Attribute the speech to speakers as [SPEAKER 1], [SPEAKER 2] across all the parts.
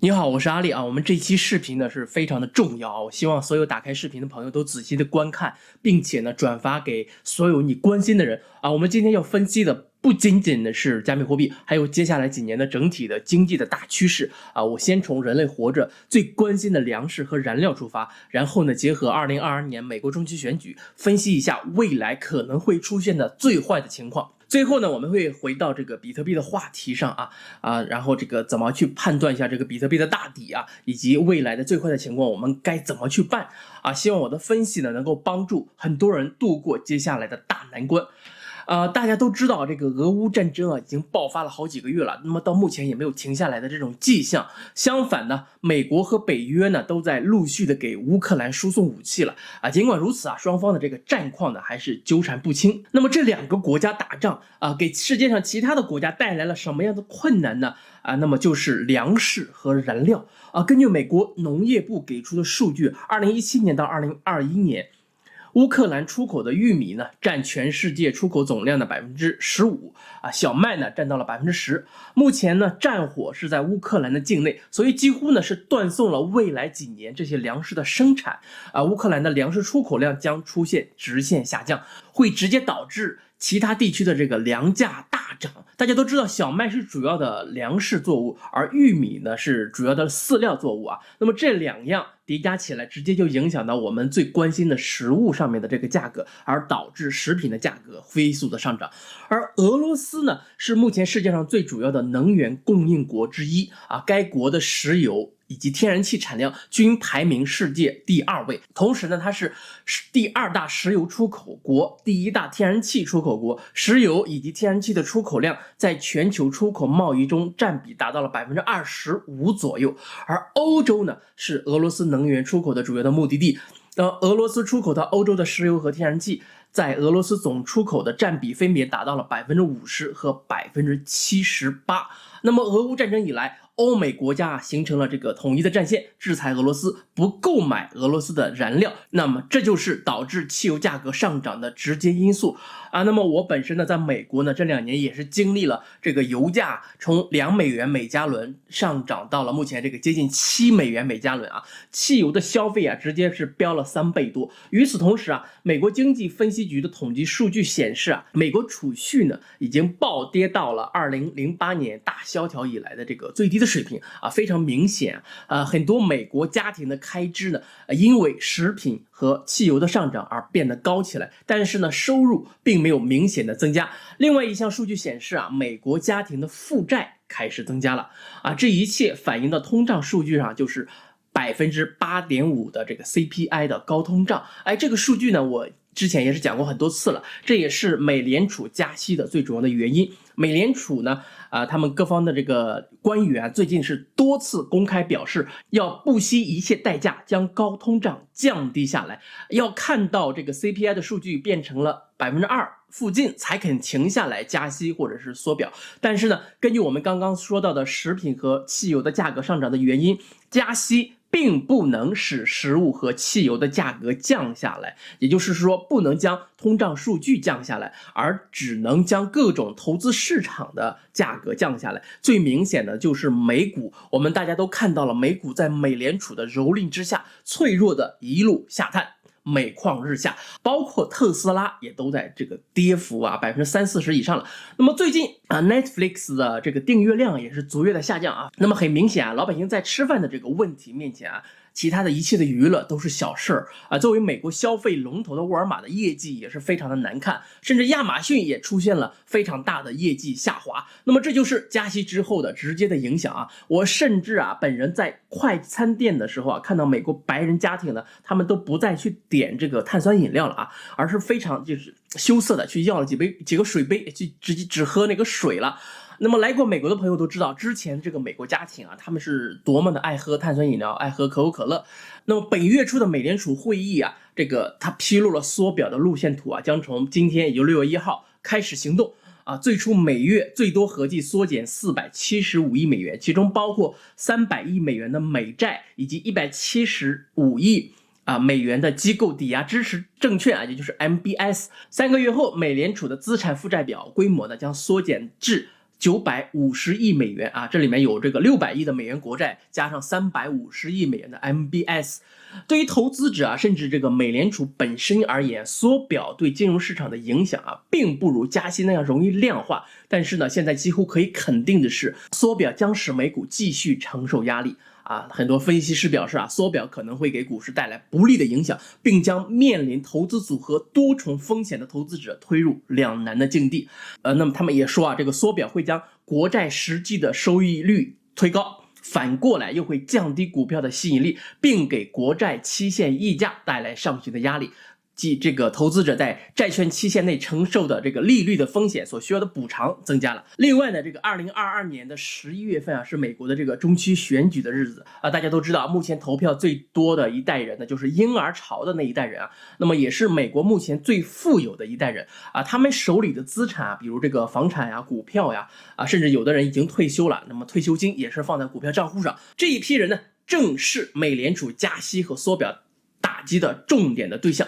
[SPEAKER 1] 你好，我是阿力啊。我们这期视频呢是非常的重要啊，我希望所有打开视频的朋友都仔细的观看，并且呢转发给所有你关心的人啊。我们今天要分析的不仅仅的是加密货币，还有接下来几年的整体的经济的大趋势啊。我先从人类活着最关心的粮食和燃料出发，然后呢结合2022年美国中期选举，分析一下未来可能会出现的最坏的情况。最后呢，我们会回到这个比特币的话题上然后这个怎么去判断一下这个比特币的大底啊，以及未来的最坏的情况，我们该怎么去办啊？希望我的分析呢能够帮助很多人度过接下来的大难关。大家都知道这个俄乌战争啊，已经爆发了好几个月了，那么到目前也没有停下来的这种迹象。相反呢，美国和北约呢都在陆续的给乌克兰输送武器了啊。尽管如此啊，双方的这个战况呢还是纠缠不清。那么这两个国家打仗啊，给世界上其他的国家带来了什么样的困难呢？那么就是粮食和燃料啊。根据美国农业部给出的数据，2017年到2021年。乌克兰出口的玉米呢，占全世界出口总量的15%啊，小麦呢占到了10%。目前呢，战火是在乌克兰的境内，所以几乎呢是断送了未来几年这些粮食的生产啊。乌克兰的粮食出口量将出现直线下降，会直接导致其他地区的这个粮价大涨。大家都知道，小麦是主要的粮食作物，而玉米呢是主要的饲料作物啊。那么这两样叠加起来，直接就影响到我们最关心的食物上面的这个价格，而导致食品的价格飞速的上涨。而俄罗斯呢，是目前世界上最主要的能源供应国之一啊，该国的石油以及天然气产量均排名世界第2位，同时呢，它是第2大石油出口国，第1大天然气出口国。石油以及天然气的出口量在全球出口贸易中占比达到了25%左右。而欧洲呢，是俄罗斯能源出口的主要的目的地。俄罗斯出口到欧洲的石油和天然气，在俄罗斯总出口的占比分别达到了50%和78%。那么俄乌战争以来，欧美国家形成了这个统一的战线，制裁俄罗斯，不购买俄罗斯的燃料，那么这就是导致汽油价格上涨的直接因素啊。那么我本身呢，在美国呢，这2年也是经历了这个油价从2美元每加仑上涨到了目前这个接近7美元每加仑啊，汽油的消费啊，直接是飙了3倍多。与此同时啊，美国经济分析局的统计数据显示啊，美国储蓄呢已经暴跌到了2008年大萧条以来的这个最低的水平啊，非常明显啊。很多美国家庭的开支呢，因为食品和汽油的上涨而变得高起来，但是呢，收入并没有明显的增加。另外一项数据显示啊，美国家庭的负债开始增加了啊，这一切反映到通胀数据上，就是8.5%的这个 CPI 的高通胀。这个数据呢，我之前也是讲过很多次了，这也是美联储加息的最主要的原因。美联储呢，他们各方的这个官员最近是多次公开表示，要不惜一切代价将高通胀降低下来，要看到这个 CPI 的数据变成了2%附近才肯停下来加息或者是缩表。但是呢，根据我们刚刚说到的食品和汽油的价格上涨的原因，加息并不能使食物和汽油的价格降下来，也就是说不能将通胀数据降下来，而只能将各种投资市场的价格降下来。最明显的就是美股，我们大家都看到了，美股在美联储的蹂躏之下，脆弱的一路下探，每况日下，包括特斯拉也都在这个跌幅啊30-40%以上了。那么最近啊 Netflix 的这个订阅量也是逐月的下降啊。那么很明显啊，老百姓在吃饭的这个问题面前啊，其他的一切的娱乐都是小事儿啊。作为美国消费龙头的沃尔玛的业绩也是非常的难看，甚至亚马逊也出现了非常大的业绩下滑。那么这就是加息之后的直接的影响啊。我甚至啊本人在快餐店的时候啊，看到美国白人家庭呢，他们都不再去点这个碳酸饮料了啊，而是非常就是羞涩的去要了几个水杯，去只喝那个水了。那么来过美国的朋友都知道，之前这个美国家庭啊，他们是多么的爱喝碳酸饮料，爱喝可口可乐。那么本月初的美联储会议啊，它披露了缩表的路线图啊，将从今天也就6月1号开始行动啊。最初每月最多合计缩减475亿美元，其中包括300亿美元的美债以及175亿美元的机构抵押支持证券啊，也就是 MBS。3个月后，美联储的资产负债表规模呢将缩减至950亿美元啊，这里面有这个600亿的美元国债，加上350亿美元的 MBS。对于投资者啊，甚至这个美联储本身而言，缩表对金融市场的影响啊，并不如加息那样容易量化。但是呢，现在几乎可以肯定的是，缩表将使美股继续承受压力。很多分析师表示缩表可能会给股市带来不利的影响，并将面临投资组合多重风险的投资者推入两难的境地。那么他们也说这个缩表会将国债实际的收益率推高，反过来又会降低股票的吸引力，并给国债期限溢价带来上行的压力。即这个投资者在债券期限内承受的这个利率的风险所需要的补偿增加了。另外呢，这个2022年的11月份是美国的这个中期选举的日子大家都知道，目前投票最多的一代人呢，就是婴儿潮的那一代人那么也是美国目前最富有的一代人他们手里的资产比如这个房产股票甚至有的人已经退休了，那么退休金也是放在股票账户上。这一批人呢，正是美联储加息和缩表打击的重点的对象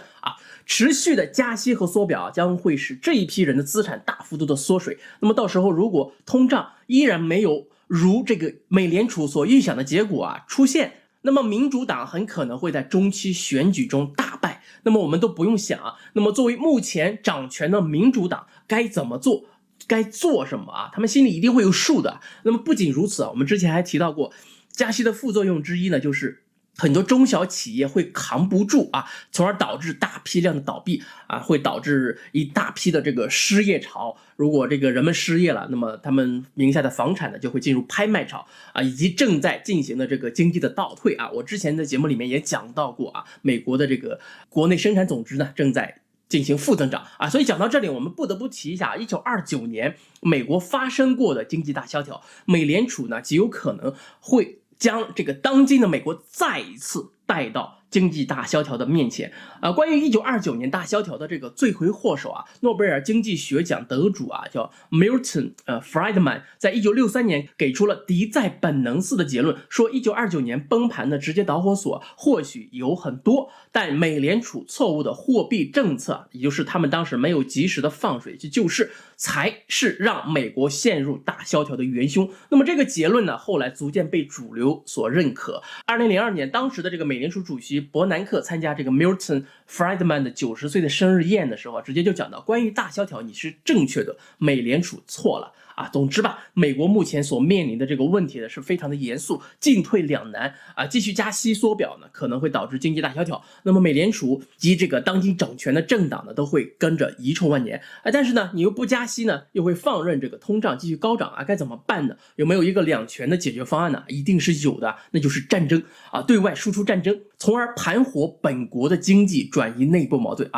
[SPEAKER 1] 持续的加息和缩表将会使这一批人的资产大幅度的缩水。那么到时候如果通胀依然没有如这个美联储所预想的结果出现，那么民主党很可能会在中期选举中大败。那么我们都不用想那么作为目前掌权的民主党该怎么做，该做什么他们心里一定会有数的。那么不仅如此我们之前还提到过，加息的副作用之一呢，就是很多中小企业会扛不住从而导致大批量的倒闭会导致一大批的这个失业潮。如果这个人们失业了，那么他们名下的房产呢就会进入拍卖潮以及正在进行的这个经济的倒退我之前的节目里面也讲到过美国的这个国内生产总值呢正在进行负增长所以讲到这里，我们不得不提一下1929年美国发生过的经济大萧条，美联储呢极有可能会将这个当今的美国再一次带到经济大萧条的面前关于1929年大萧条的这个罪魁祸首诺贝尔经济学奖得主叫 Milton Friedman 在1963年给出了敌在本能寺的结论，说1929年崩盘的直接导火索或许有很多，但美联储错误的货币政策，也就是他们当时没有及时的放水去救市，才是让美国陷入大萧条的元凶。那么这个结论呢，后来逐渐被主流所认可。2002年当时的这个美联储主席伯南克参加这个 Milton Friedman 的90岁的生日宴的时候直接就讲到，关于大萧条你是正确的，美联储错了总之吧，美国目前所面临的这个问题呢是非常的严肃，进退两难继续加息缩表呢可能会导致经济大萧条，那么美联储及这个当今掌权的政党呢都会跟着遗臭万年但是呢你又不加息呢，又会放任这个通胀继续高涨该怎么办呢？有没有一个两全的解决方案呢？一定是有的，那就是战争对外输出战争，从而盘活本国的经济，转移内部矛盾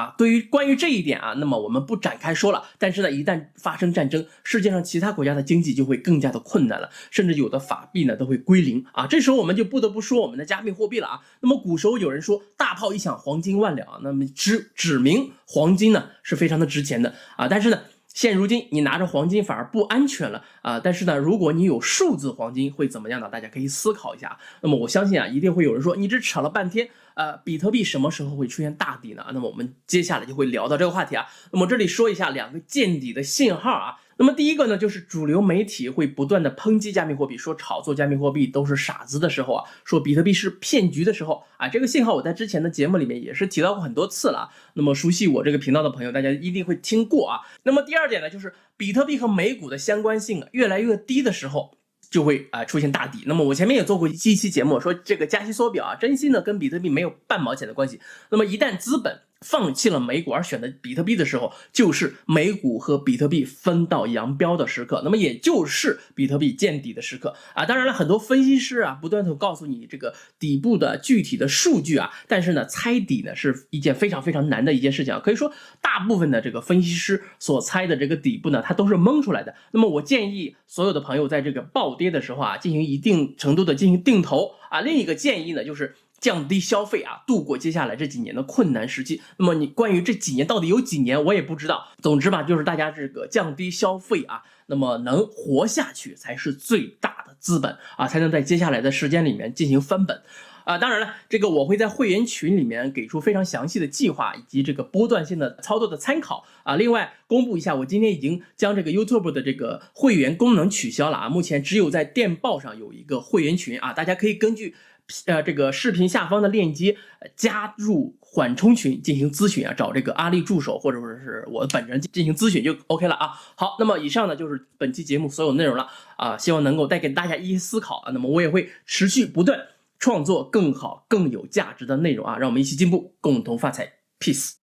[SPEAKER 1] 关于这一点那么我们不展开说了。但是呢，一旦发生战争，世界上其他国家的经济就会更加的困难了，甚至有的法币呢都会归零这时候我们就不得不说我们的加密货币了那么古时候有人说大炮一响黄金万两那么指明黄金呢是非常的值钱的但是呢现如今你拿着黄金反而不安全了但是呢如果你有数字黄金会怎么样呢？大家可以思考一下。那么我相信一定会有人说你这扯了半天比特币什么时候会出现大底呢？那么我们接下来就会聊到这个话题那么这里说一下两个见底的信号那么第一个呢，就是主流媒体会不断的抨击加密货币，说炒作加密货币都是傻子的时候说比特币是骗局的时候这个信号我在之前的节目里面也是提到过很多次了那么熟悉我这个频道的朋友大家一定会听过那么第二点呢，就是比特币和美股的相关性越来越低的时候就会出现大底。那么我前面也做过一期节目说这个加息缩表真心的跟比特币没有半毛钱的关系。那么一旦资本放弃了美股而选择比特币的时候，就是美股和比特币分道扬镳的时刻，那么也就是比特币见底的时刻当然了，很多分析师不断的告诉你这个底部的具体的数据但是呢猜底呢是一件非常非常难的一件事情可以说大部分的这个分析师所猜的这个底部呢它都是蒙出来的。那么我建议所有的朋友在这个暴跌的时候进行一定程度的进行定投另一个建议呢就是降低消费度过接下来这几年的困难时期。那么你关于这几年到底有几年我也不知道，总之吧就是大家这个降低消费那么能活下去才是最大的资本啊，才能在接下来的时间里面进行翻本。当然了，这个我会在会员群里面给出非常详细的计划以及这个波段性的操作的参考啊。另外公布一下，我今天已经将这个 YouTube 的这个会员功能取消了啊，目前只有在电报上有一个会员群啊，大家可以根据这个视频下方的链接加入缓冲群进行咨询啊，找这个阿力助手或者说是我本人进行咨询就 OK 了啊。好，那么以上呢就是本期节目所有内容了啊，希望能够带给大家一些思考啊。那么我也会持续不断创作更好更有价值的内容啊，让我们一起进步，共同发财 ，peace。